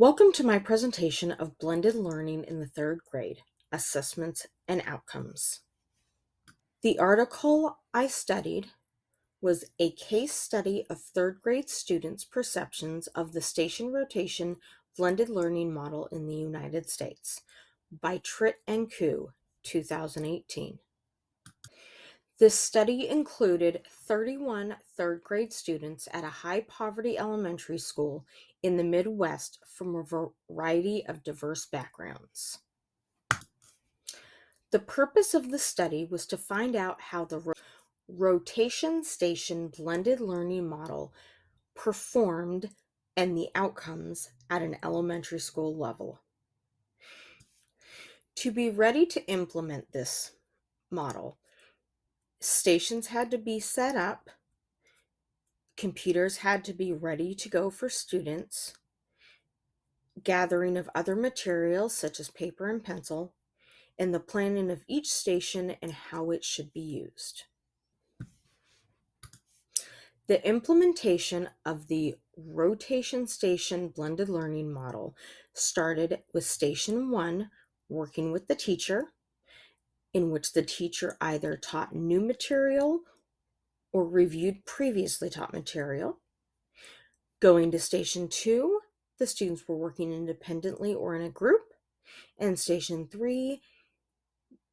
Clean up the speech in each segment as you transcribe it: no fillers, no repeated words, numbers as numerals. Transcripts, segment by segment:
Welcome to my presentation of blended learning in the third grade, assessments and outcomes. The article I studied was a case study of third grade students' perceptions of the station rotation blended learning model in the United States by Tritt and Koo, 2018. This study included 31 third grade students at a high poverty elementary school in the Midwest from a variety of diverse backgrounds. The purpose of the study was to find out how the rotation station blended learning model performed and the outcomes at an elementary school level. To be ready to implement this model, stations had to be set up. Computers had to be ready to go for students, gathering of other materials such as paper and pencil, and the planning of each station and how it should be used. The implementation of the rotation station blended learning model started with Station 1 working with the teacher, in which the teacher either taught new material or reviewed previously taught material. Going to Station 2, the students were working independently or in a group. And Station 3,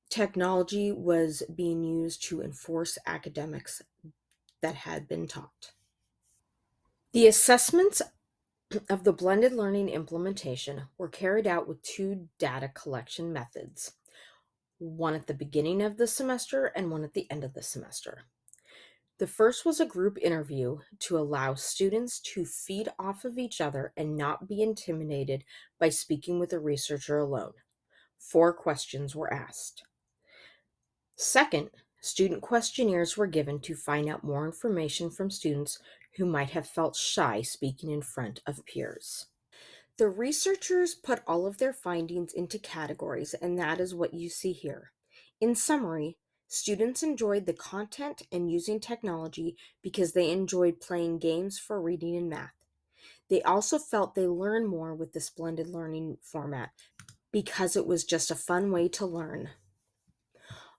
technology was being used to enforce academics that had been taught. The assessments of the blended learning implementation were carried out with two data collection methods, one at the beginning of the semester and one at the end of the semester. The first was a group interview to allow students to feed off of each other and not be intimidated by speaking with a researcher alone. 4 questions were asked. Second, student questionnaires were given to find out more information from students who might have felt shy speaking in front of peers. The researchers put all of their findings into categories, and that is what you see here. In summary, students enjoyed the content and using technology because they enjoyed playing games for reading and math. They also felt they learned more with this blended learning format because it was just a fun way to learn.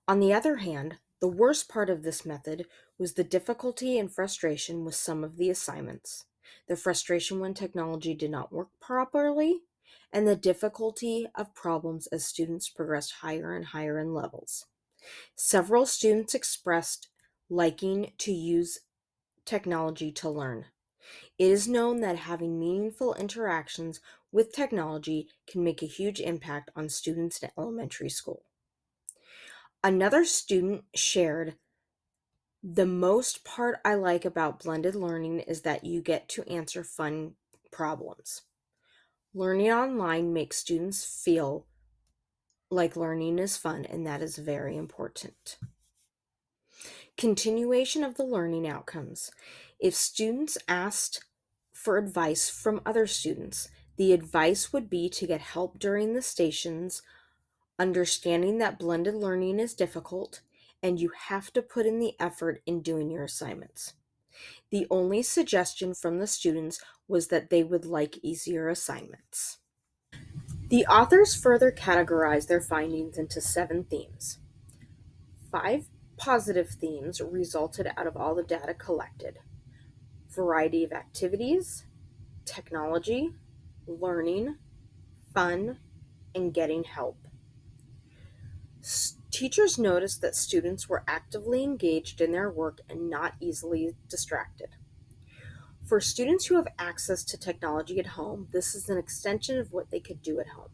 On the other hand, the worst part of this method was the difficulty and frustration with some of the assignments, the frustration when technology did not work properly, and the difficulty of problems as students progressed higher and higher in levels. Several students expressed liking to use technology to learn. It is known that having meaningful interactions with technology can make a huge impact on students in elementary school. Another student shared, "The most part I like about blended learning is that you get to answer fun problems. Learning online makes students feel like learning is fun, and that is very important." Continuation of the learning outcomes. If students asked for advice from other students, the advice would be to get help during the stations, understanding that blended learning is difficult and you have to put in the effort in doing your assignments. The only suggestion from the students was that they would like easier assignments. The authors further categorized their findings into 7 themes. 5 positive themes resulted out of all the data collected: variety of activities, technology, learning, fun, and getting help. Teachers noticed that students were actively engaged in their work and not easily distracted. For students who have access to technology at home, this is an extension of what they could do at home.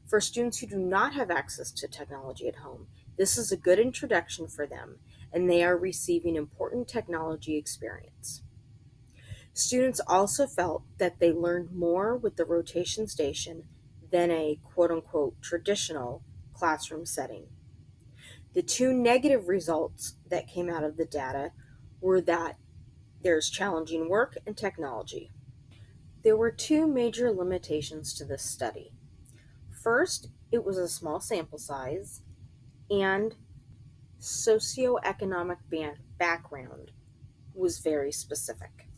For students who do not have access to technology at home, this is a good introduction for them, and they are receiving important technology experience. Students also felt that they learned more with the rotation station than a quote-unquote traditional classroom setting. The 2 negative results that came out of the data were that there's challenging work and technology. There were 2 major limitations to this study. First, it was a small sample size, and socioeconomic background was very specific.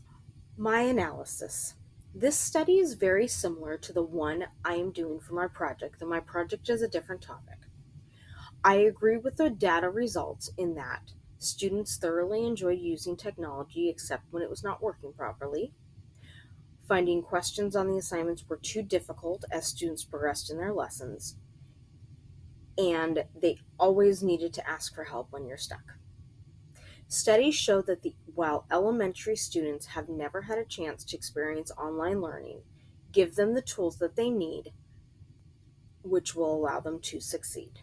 My analysis. This study is very similar to the one I am doing for my project, though my project is a different topic. I agree with the data results in that students thoroughly enjoyed using technology except when it was not working properly. Finding questions on the assignments were too difficult as students progressed in their lessons, and they always needed to ask for help when you're stuck. Studies show that while elementary students have never had a chance to experience online learning, give them the tools that they need, which will allow them to succeed.